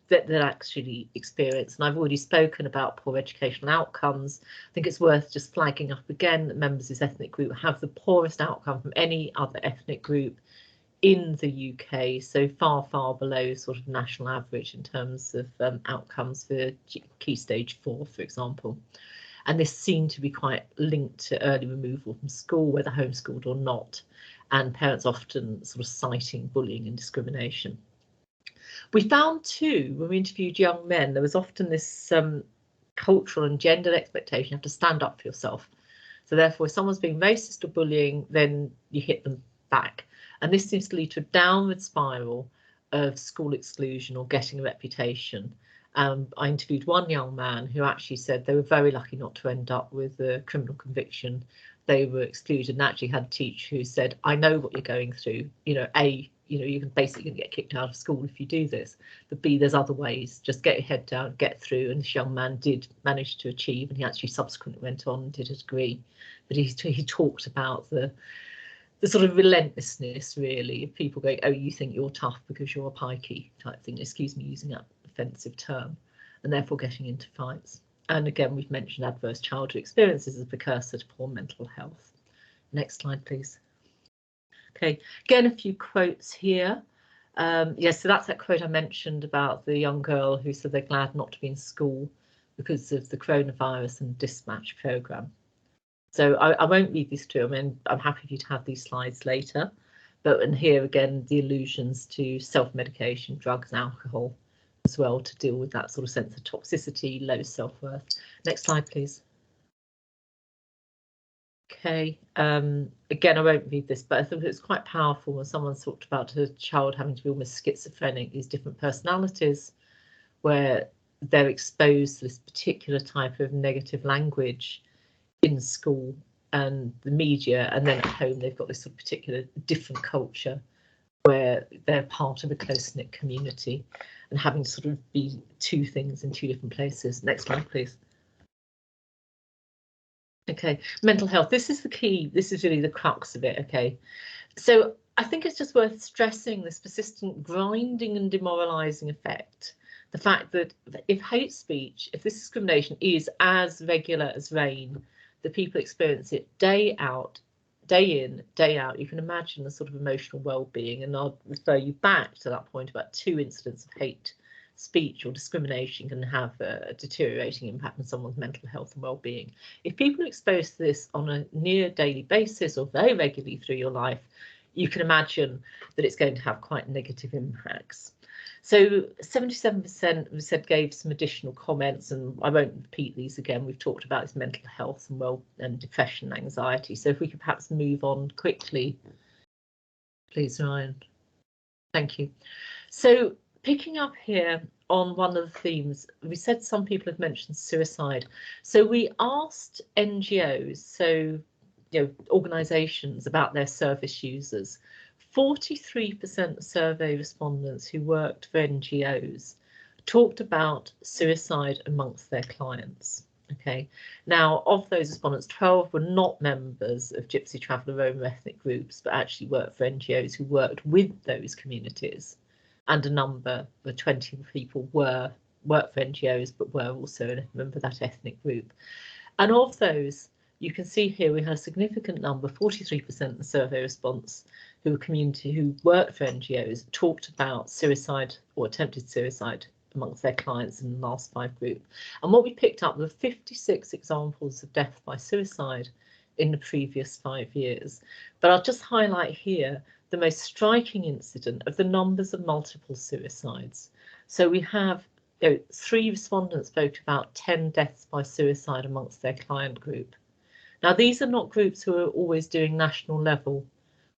that actually experience. And I've already spoken about poor educational outcomes. I think it's worth just flagging up again that members of this ethnic group have the poorest outcome from any other ethnic group in the UK, so far below sort of national average in terms of outcomes for Key Stage 4, for example. And this seemed to be quite linked to early removal from school, whether homeschooled or not, and parents often sort of citing bullying and discrimination. We found too, when we interviewed young men, there was often this cultural and gendered expectation, you have to stand up for yourself. So therefore, if someone's being racist or bullying, then you hit them back. And this seems to lead to a downward spiral of school exclusion or getting a reputation. I interviewed one young man who actually said they were very lucky not to end up with a criminal conviction. They were excluded, and actually had a teacher who said, I know what you're going through. You're basically going to get kicked out of school if you do this. But B, there's other ways. Just get your head down, get through. And this young man did manage to achieve, and he actually subsequently went on and did a degree. But he talked about the sort of relentlessness, really, of people going, oh, you think you're tough because you're a pikey type thing. Excuse me using that offensive term, and therefore getting into fights. And again, we've mentioned adverse childhood experiences as a precursor to poor mental health. Next slide, please. Okay, again, a few quotes here. Yes, so that's that quote I mentioned about the young girl who said they're glad not to be in school because of the coronavirus and dispatch programme. So I won't read these two. I mean, I'm happy for you to have these slides later. But and here again, the allusions to self-medication, drugs, alcohol as well, to deal with that sort of sense of toxicity, low self-worth. Next slide, please. Okay, again, I won't read this, but I thought it was quite powerful when someone talked about a child having to be almost schizophrenic, these different personalities, where they're exposed to this particular type of negative language in school and the media, and then at home they've got this sort of particular different culture where they're part of a close-knit community and having to sort of be two things in two different places. Next slide, please. Okay, mental health. This is the key. This is really the crux of it. Okay, so I think it's just worth stressing this persistent grinding and demoralising effect. The fact that if hate speech, if this discrimination is as regular as rain, that people experience it day out, day in, day out, you can imagine the sort of emotional well-being, and I'll refer you back to that point about 2 incidents of hate speech or discrimination can have a deteriorating impact on someone's mental health and well-being. If people are exposed to this on a near daily basis or very regularly through your life, you can imagine that it's going to have quite negative impacts. So 77% we said gave some additional comments, and I won't repeat these again. We've talked about this mental health and depression and anxiety. So if we could perhaps move on quickly, please, Ryan. Thank you. So picking up here on one of the themes, we said some people have mentioned suicide. So we asked NGOs, so organisations, about their service users. 43% of survey respondents who worked for NGOs talked about suicide amongst their clients. Okay, now of those respondents, 12 were not members of Gypsy, Traveller, Roma ethnic groups, but actually worked for NGOs who worked with those communities. And a number, the 20 people, worked for NGOs, but were also a member of that ethnic group. And of those, you can see here we had a significant number, 43% of the survey response, who worked for NGOs, talked about suicide or attempted suicide amongst their clients in the last 5 groups. And what we picked up were 56 examples of death by suicide in the previous 5 years. But I'll just highlight here the most striking incident of the numbers of multiple suicides. So we have 3 respondents spoke about 10 deaths by suicide amongst their client group. Now, these are not groups who are always doing national level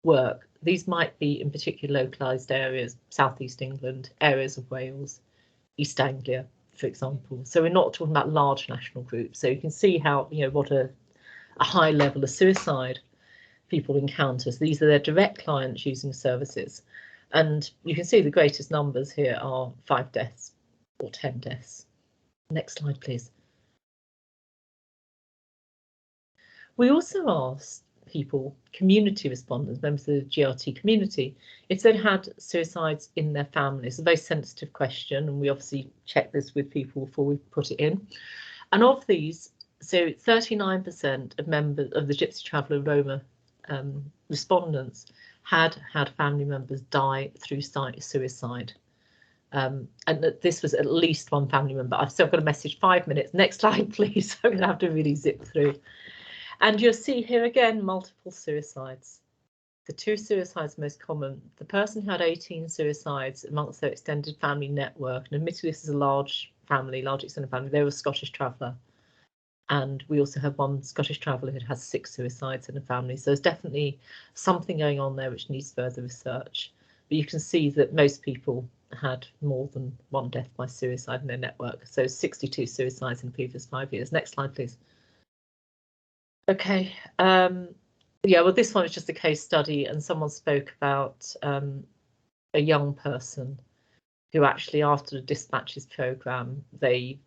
work. These might be in particular localised areas, Southeast England, areas of Wales, East Anglia, for example. So we're not talking about large national groups. So you can see how, what a high level of suicide people encounter. So these are their direct clients using services. And you can see the greatest numbers here are 5 deaths or 10 deaths. Next slide, please. We also asked people, community respondents, members of the GRT community, if they'd had suicides in their families. It's a very sensitive question, and we obviously check this with people before we put it in. And of these, so 39% of members of the Gypsy, Traveller, Roma respondents had family members die through suicide. And that this was at least one family member. I've still got a message, 5 minutes. Next slide, please. I'm going to have to really zip through. And you'll see here again multiple suicides. The 2 suicides most common. The person who had 18 suicides amongst their extended family network, and admittedly this is a large family, large extended family, they were a Scottish traveller. And we also have one Scottish traveller who has 6 suicides in a family. So there's definitely something going on there which needs further research. But you can see that most people had more than 1 death by suicide in their network. So 62 suicides in the previous 5 years. Next slide, please. Okay, yeah, well, this one was just a case study, and someone spoke about a young person who actually, after the dispatches programme, they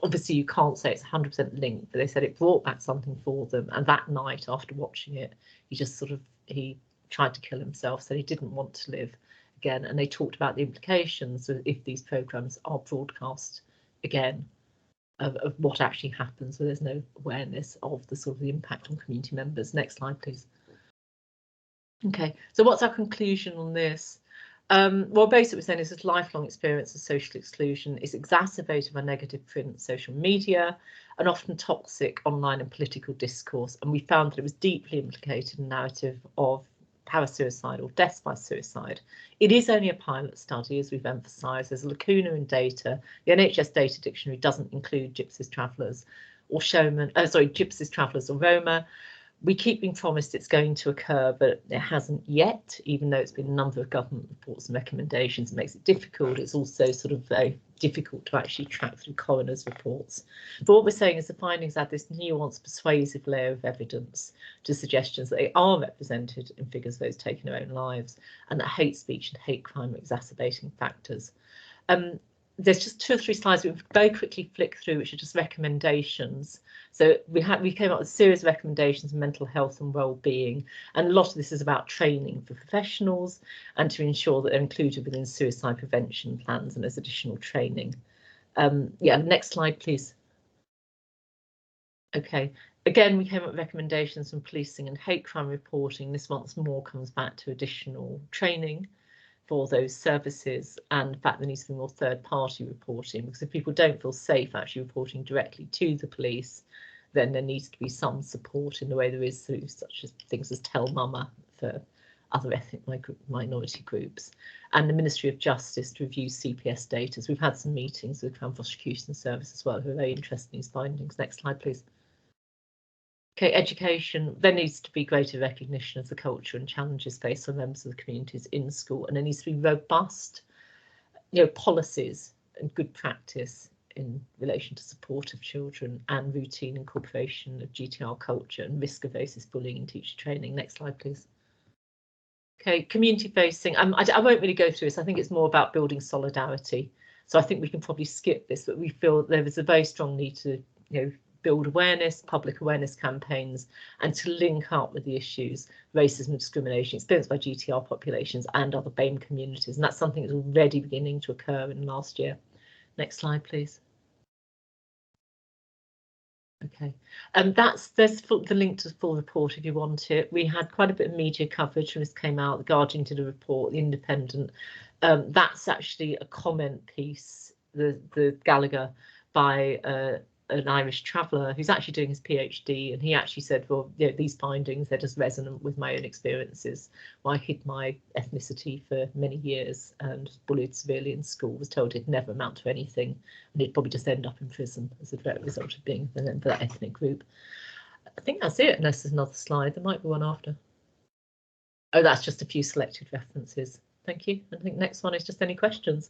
obviously you can't say it's 100% linked, but they said it brought back something for them, and that night after watching it, he tried to kill himself, so he didn't want to live again. And they talked about the implications of if these programmes are broadcast again. Of what actually happens, so there's no awareness of the sort of the impact on community members. Next slide, please. Okay, so what's our conclusion on this? Well, basically we're saying is this lifelong experience of social exclusion is exacerbated by negative print, social media, and often toxic online and political discourse. And we found that it was deeply implicated in the narrative of parasuicide or deaths by suicide. It is only a pilot study, as we've emphasised. There's a lacuna in data. The NHS data dictionary doesn't include Gypsies, Travellers or Gypsies, Travellers or Roma. We keep being promised it's going to occur, but it hasn't yet, even though it's been a number of government reports and recommendations. It makes it difficult. It's also sort of very difficult to actually track through coroner's reports. But what we're saying is the findings add this nuanced, persuasive layer of evidence to suggestions that they are represented in figures of those taking their own lives, and that hate speech and hate crime are exacerbating factors. There's just 2 or 3 slides we very quickly flick through, which are just recommendations. So we came up with a series of recommendations on mental health and well-being, and a lot of this is about training for professionals and to ensure that they're included within suicide prevention plans, and there's additional training. Yeah, next slide, please. Okay, Again, we came up with recommendations on policing and hate crime reporting. This once more comes back to additional training for those services, and the fact there needs to be more third-party reporting, because if people don't feel safe actually reporting directly to the police, then there needs to be some support in the way there is through such as things as Tell Mama for other ethnic minority groups, and the Ministry of Justice to review CPS data. So we've had some meetings with Crown Prosecution Service as well, who are very interested in these findings. Next slide, please. Okay, education. There needs to be greater recognition of the culture and challenges faced by members of the communities in school, and there needs to be robust, policies and good practice in relation to support of children and routine incorporation of GTR culture and risk of racist bullying in teacher training. Next slide, please. Okay, community facing. I won't really go through this. I think it's more about building solidarity. So I think we can probably skip this, but we feel there is a very strong need to, build awareness, public awareness campaigns, and to link up with the issues, racism and discrimination experienced by GTR populations and other BAME communities. And that's something that's already beginning to occur in last year. Next slide, please. Okay, there's the link to the full report if you want it. We had quite a bit of media coverage when this came out. The Guardian did a report, The Independent. That's actually a comment piece, the Gallagher, by an Irish traveller who's actually doing his PhD, and he actually said, well, these findings, they're just resonant with my own experiences. Well, I hid my ethnicity for many years and bullied severely in school, was told it'd never amount to anything, and he'd probably just end up in prison as a direct result of being a member of that ethnic group. I think that's it, unless there's another slide. There might be one after. Oh, that's just a few selected references. Thank you. I think next one is just any questions.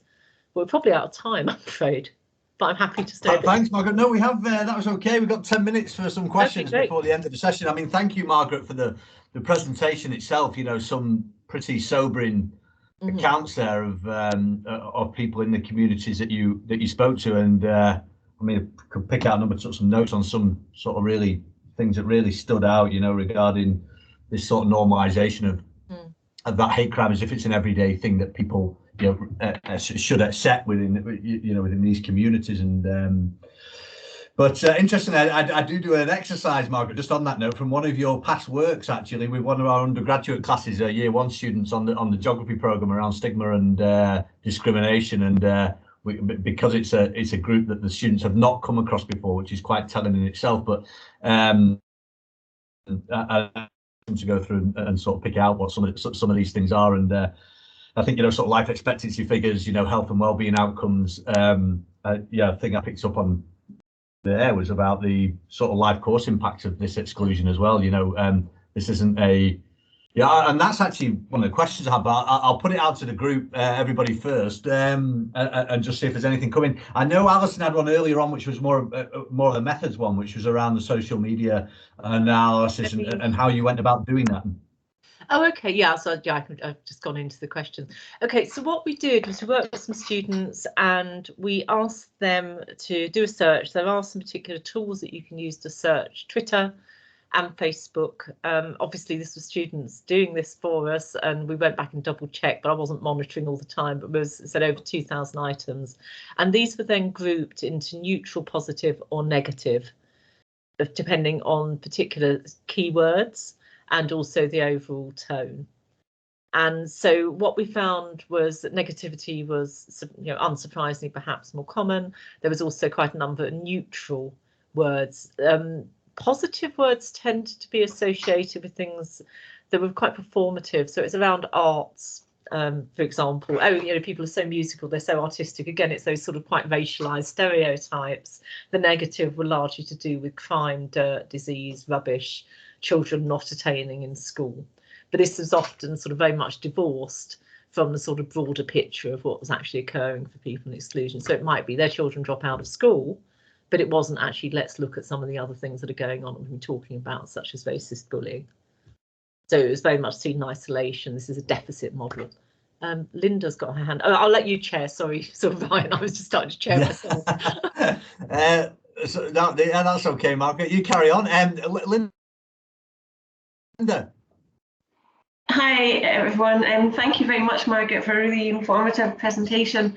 We're probably out of time, I'm afraid, but I'm happy to stay. Thanks, Margaret. No, we have, that was okay. We've got 10 minutes for some questions before the end of the session. I mean, thank you, Margaret, for the presentation itself. Some pretty sobering accounts there of people in the communities that you spoke to. And I mean, I could pick out some notes on some sort of really things that really stood out, regarding this sort of normalization of that hate crime as if it's an everyday thing that people should accept within these communities. And but interestingly, I do an exercise, Margaret, just on that note, from one of your past works, actually, with one of our undergraduate classes, year one students on the geography program around stigma and discrimination, and because it's a group that the students have not come across before, which is quite telling in itself. But to go through and sort of pick out what some of these things are, and I think sort of life expectancy figures, health and well-being outcomes. I think I picked up on there was about the sort of life course impact of this exclusion as well. This isn't and that's actually one of the questions I have, but I'll put it out to the group, everybody first, and just see if there's anything coming. I know Alison had one earlier on, which was more of a methods one, which was around the social media analysis and how you went about doing that. Oh, okay, yeah, so I've just gone into the questions. Okay, so what we did was we worked with some students and we asked them to do a search. There are some particular tools that you can use to search Twitter and Facebook. Obviously, this was students doing this for us, and we went back and double checked, but I wasn't monitoring all the time, but it said over 2,000 items. And these were then grouped into neutral, positive or negative, depending on particular keywords and also the overall tone. And so what we found was that negativity was, unsurprisingly, perhaps more common. There was also quite a number of neutral words. Positive words tended to be associated with things that were quite performative. So it's around arts, for example. People are so musical, they're so artistic. Again, it's those sort of quite racialized stereotypes. The negative were largely to do with crime, dirt, disease, rubbish, children not attaining in school. But this is often sort of very much divorced from the sort of broader picture of what was actually occurring for people in exclusion. So it might be their children drop out of school, but it wasn't actually, let's look at some of the other things that are going on we've been talking about, such as racist bullying. So it was very much seen in isolation. This is a deficit model. Linda's got her hand. Oh, I'll let you chair. Sorry, sort of Ryan. I was just starting to chair myself. That's okay, Margaret. You carry on. Linda. Hi, everyone. Thank you very much, Margaret, for a really informative presentation.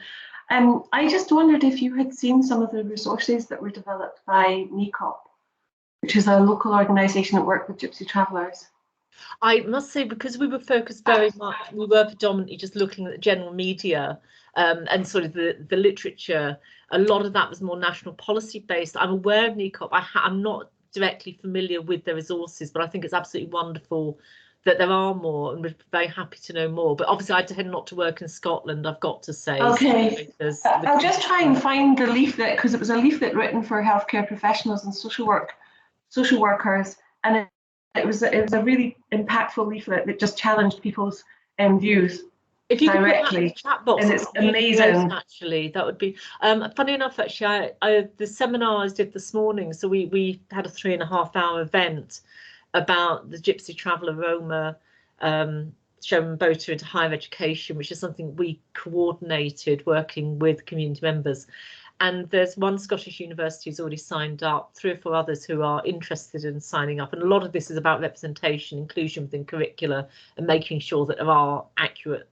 I just wondered if you had seen some of the resources that were developed by NECOP. which is a local organisation that worked with Gypsy Travellers. I must say, because we were focused very much, we were predominantly just looking at the general media and sort of the literature. A lot of that was more national policy based. I'm aware of NECOP. I'm not directly familiar with the resources, but I think it's absolutely wonderful that there are more, and we're very happy to know more. But obviously I tend not to work in Scotland, I've got to say. Okay, I'll just try and find the leaflet, because it was a leaflet written for healthcare professionals and social workers, and it was a really impactful leaflet that just challenged people's views. If you directly. could put that in the chat box, and it's amazing. Great, actually, that would be funny enough. Actually, the seminar I did this morning, so we had a 3.5-hour event about the Gypsy Traveller Roma Showman and Boater into higher education, which is something we coordinated working with community members. And there's one Scottish university who's already signed up, 3 or 4 others who are interested in signing up. And a lot of this is about representation, inclusion within curricula, and making sure that there are accurate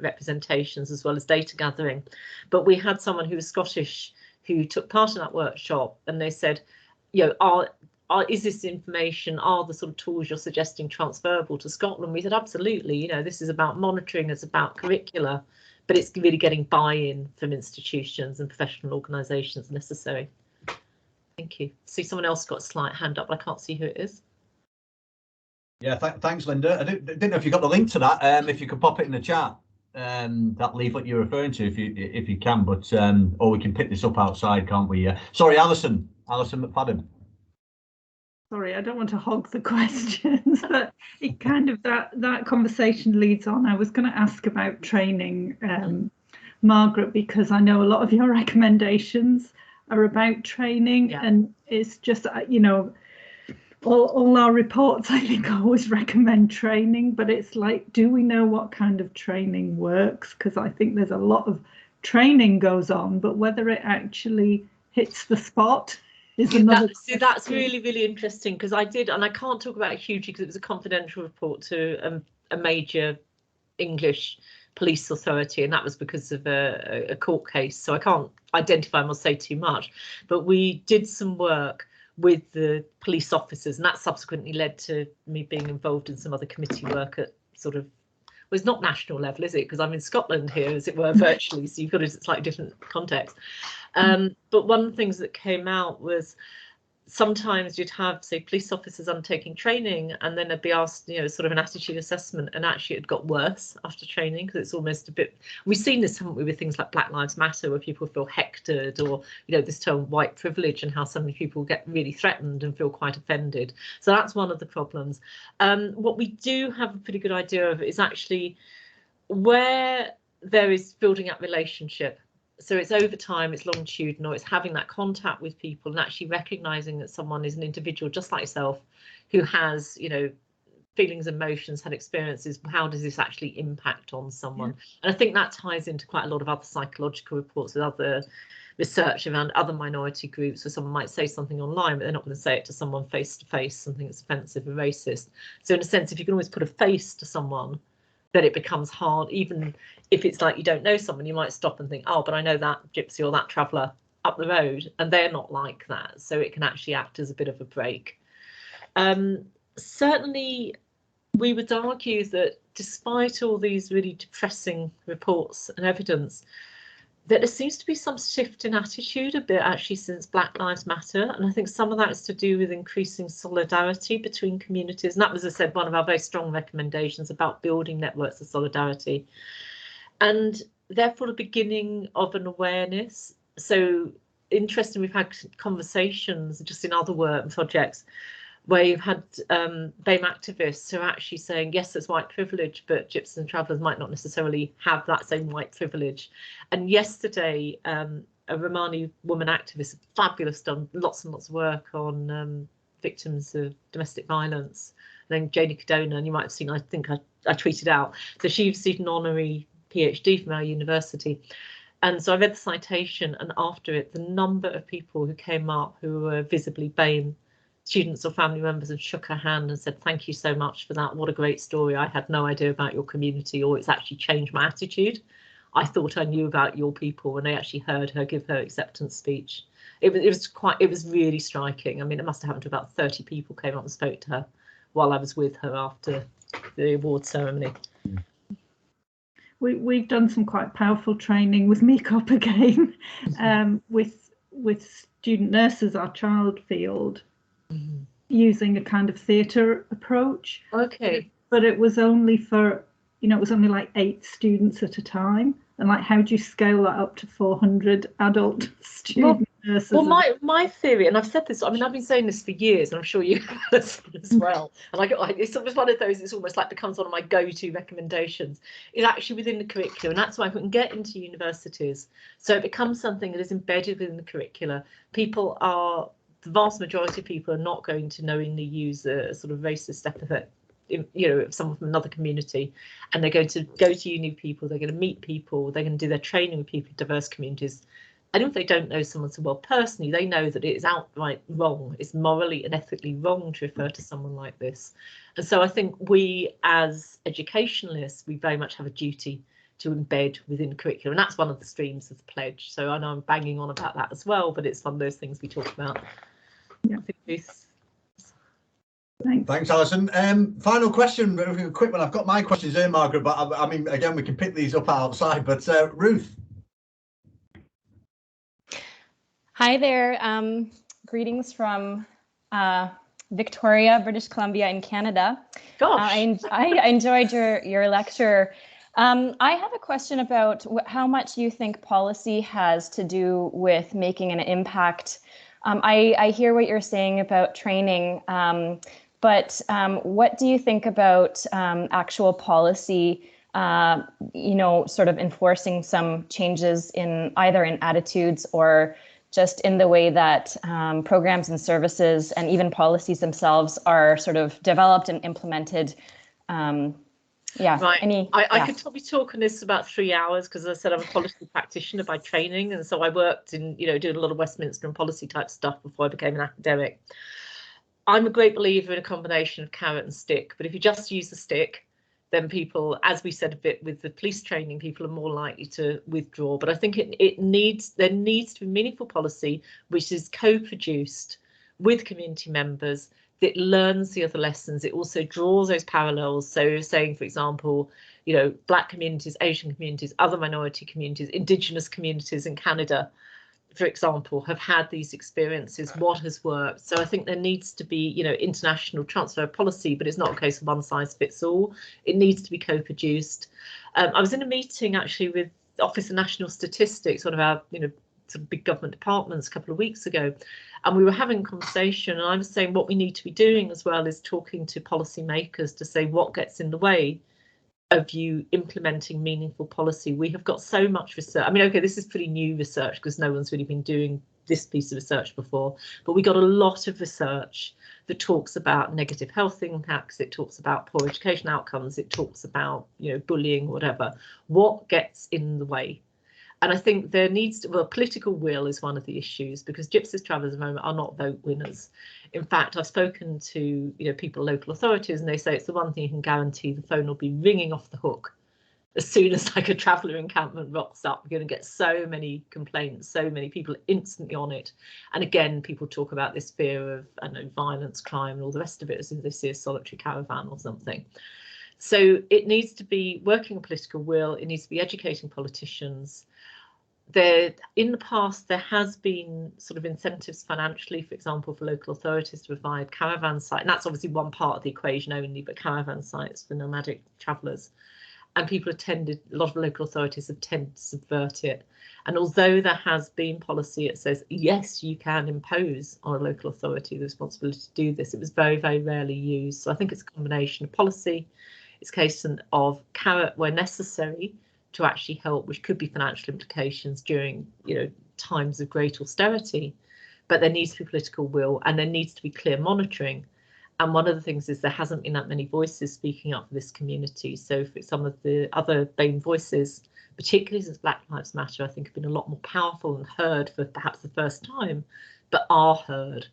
representations as well as data gathering. But we had someone who was Scottish who took part in that workshop, and they said, you know, is this information, are the sort of tools you're suggesting transferable to Scotland? We said, absolutely, you know, this is about monitoring, it's about curricula, but it's really getting buy-in from institutions and professional organisations necessary. Thank you. See, someone else got a slight hand up, but I can't see who it is. Yeah, thanks, Linda. I didn't know if you got the link to that. If you could pop it in the chat, that leaflet you're referring to, if you can, but or we can pick this up outside, can't we? Sorry, Alison McFadden. Sorry, I don't want to hog the questions, but it kind of that conversation leads on. I was going to ask about training, Margaret, because I know a lot of your recommendations are about training, and it's just, you know, all our reports, I think, always recommend training, but it's like, do we know what kind of training works? Because I think there's a lot of training goes on, but whether it actually hits the spot is another. That's really, really interesting, because I did, and I can't talk about it hugely because it was a confidential report to a major English police authority, and that was because of a court case, so I can't identify or say too much. But we did some work with the police officers, and that subsequently led to me being involved in some other committee work at sort of, well, it's not national level, is it? Because I'm in Scotland here, as it were, virtually, so you've got a slightly different context. But one of the things that came out was sometimes you'd have, say, police officers undertaking training, and then they'd be asked, you know, sort of an attitude assessment, and actually it got worse after training, because it's almost a bit, we've seen this, haven't we, with things like Black Lives Matter, where people feel hectored, or, you know, this term white privilege, and how so many people get really threatened and feel quite offended. So that's one of the problems. What we do have a pretty good idea of is actually where there is building up relationship. So it's over time, it's longitudinal, it's having that contact with people and actually recognizing that someone is an individual just like yourself, who has, you know, feelings, emotions, had experiences. How does this actually impact on someone? And I think that ties into quite a lot of other psychological reports with other research around other minority groups, where someone might say something online, but they're not going to say it to someone face to face, something that's offensive or racist. So in a sense, if you can always put a face to someone, then it becomes hard. Even if it's like you don't know someone, you might stop and think, oh, but I know that gypsy or that traveller up the road, and they're not like that. So it can actually act as a bit of a break. Certainly, we would argue that despite all these really depressing reports and evidence, that there seems to be some shift in attitude a bit actually since Black Lives Matter. And I think some of that is to do with increasing solidarity between communities. And that was, as I said, one of our very strong recommendations about building networks of solidarity. And therefore the beginning of an awareness. So interesting, we've had conversations just in other work and projects where you've had BAME activists who are actually saying, yes, there's white privilege, but gypsies and travellers might not necessarily have that same white privilege. And yesterday, a Romani woman activist, fabulous, done lots and lots of work on victims of domestic violence. And then Janie Cadona, and you might have seen, I think I tweeted out, so she received an honorary PhD from our university. And so I read the citation, and after it, the number of people who came up who were visibly BAME students or family members and shook her hand and said, thank you so much for that. What a great story. I had no idea about your community, or it's actually changed my attitude. I thought I knew about your people when I actually heard her give her acceptance speech. It was really striking. I mean, it must have happened to about 30 people came up and spoke to her while I was with her after the award ceremony. We've done some quite powerful training with Makeup again, with student nurses, our child field, using a kind of theatre approach. Okay. But it was only for, it was only like 8 students at a time. And like, how do you scale that up to 400 adult student nurses? Well, my theory, and I've said this, I mean, I've been saying this for years, and I'm sure you have as well. And it's sort of one of those, it's almost like becomes one of my go-to recommendations, is actually within the curriculum. And that's why we can get into universities. So it becomes something that is embedded within the curricula. The vast majority of people are not going to knowingly use a sort of racist epithet, someone from another community, and they're going to go to uni people, they're going to meet people, they're going to do their training with people in diverse communities. And if they don't know someone so well personally, they know that it is outright wrong. It's morally and ethically wrong to refer to someone like this. And so I think we as educationalists, we very much have a duty to embed within curriculum. And that's one of the streams of the pledge. So I know I'm banging on about that as well, but it's one of those things we talk about. Yeah. Thanks, Alison. Final question, a quick one. I've got my questions here, Margaret, but I mean, again, we can pick these up outside. But Ruth. Hi there. Greetings from Victoria, British Columbia in Canada. Gosh. I enjoyed your lecture. I have a question about how much you think policy has to do with making an impact. I hear what you're saying about training, but what do you think about actual policy, sort of enforcing some changes in either in attitudes or just in the way that programs and services and even policies themselves are sort of developed and implemented? Right. I could probably talk on this about 3 hours, because as I said, I'm a policy practitioner by training, and so I worked in doing a lot of Westminster and policy type stuff before I became an academic. I'm a great believer in a combination of carrot and stick, but if you just use the stick, then people, as we said a bit with the police training, people are more likely to withdraw. But I think there needs to be meaningful policy which is co-produced with community members, that learns the other lessons. It also draws those parallels. So saying, for example, Black communities, Asian communities, other minority communities, Indigenous communities in Canada, for example, have had these experiences, what has worked. So I think there needs to be, international transfer of policy, but it's not a case of one size fits all. It needs to be co-produced. I was in a meeting actually with the Office of National Statistics, one of our, sort of big government departments a couple of weeks ago, and we were having a conversation, and I was saying what we need to be doing as well is talking to policymakers to say what gets in the way of you implementing meaningful policy. We have got so much research. I mean, okay, this is pretty new research because no one's really been doing this piece of research before, but we got a lot of research that talks about negative health impacts, it talks about poor education outcomes, it talks about, bullying, whatever. What gets in the way? And I think there needs to, political will is one of the issues, because Gypsy and Traveller at the moment are not vote winners. In fact, I've spoken to people, local authorities, and they say it's the one thing you can guarantee: the phone will be ringing off the hook as soon as like a traveller encampment rocks up. We're going to get so many complaints, so many people instantly on it. And again, people talk about this fear of violence, crime, and all the rest of it as if they see a solitary caravan or something. So it needs to be working on political will. It needs to be educating politicians. In the past, there has been sort of incentives financially, for example, for local authorities to provide caravan sites, and that's obviously one part of the equation only, but caravan sites for nomadic travellers. And people a lot of local authorities have tended to subvert it. And although there has been policy that says, yes, you can impose on a local authority the responsibility to do this, it was very, very rarely used. So I think it's a combination of policy, it's a case of carrot where necessary, to actually help, which could be financial implications during times of great austerity, but there needs to be political will, and there needs to be clear monitoring. And one of the things is there hasn't been that many voices speaking up for this community. So for some of the other main voices, particularly since Black Lives Matter, I think have been a lot more powerful and heard for perhaps the first time, but are heard.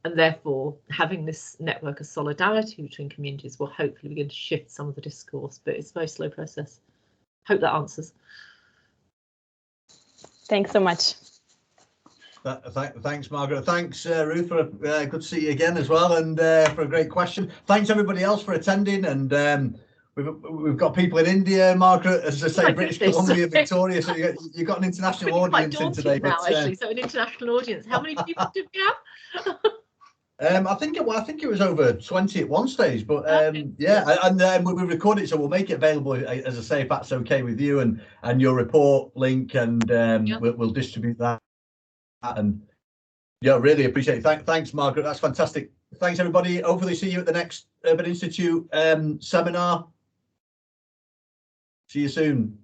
And therefore having this network of solidarity between communities will hopefully begin to shift some of the discourse, but it's a very slow process. Hope that answers. Thanks so much. Thanks, Margaret. Thanks, Ruth, for good to see you again as well, and for a great question. Thanks everybody else for attending, and we've got people in India, Margaret, as I say, British Columbia, Victoria. So you got an international audience in today. Now, actually, so an international audience. How many people do we have? I think it was over 20 at one stage, but yeah, and we record it, so we'll make it available, as I say, if that's okay with you, and your report link, and we'll distribute that. And yeah, really appreciate it. Thanks, Margaret. That's fantastic. Thanks, everybody. Hopefully, see you at the next Urban Institute seminar. See you soon.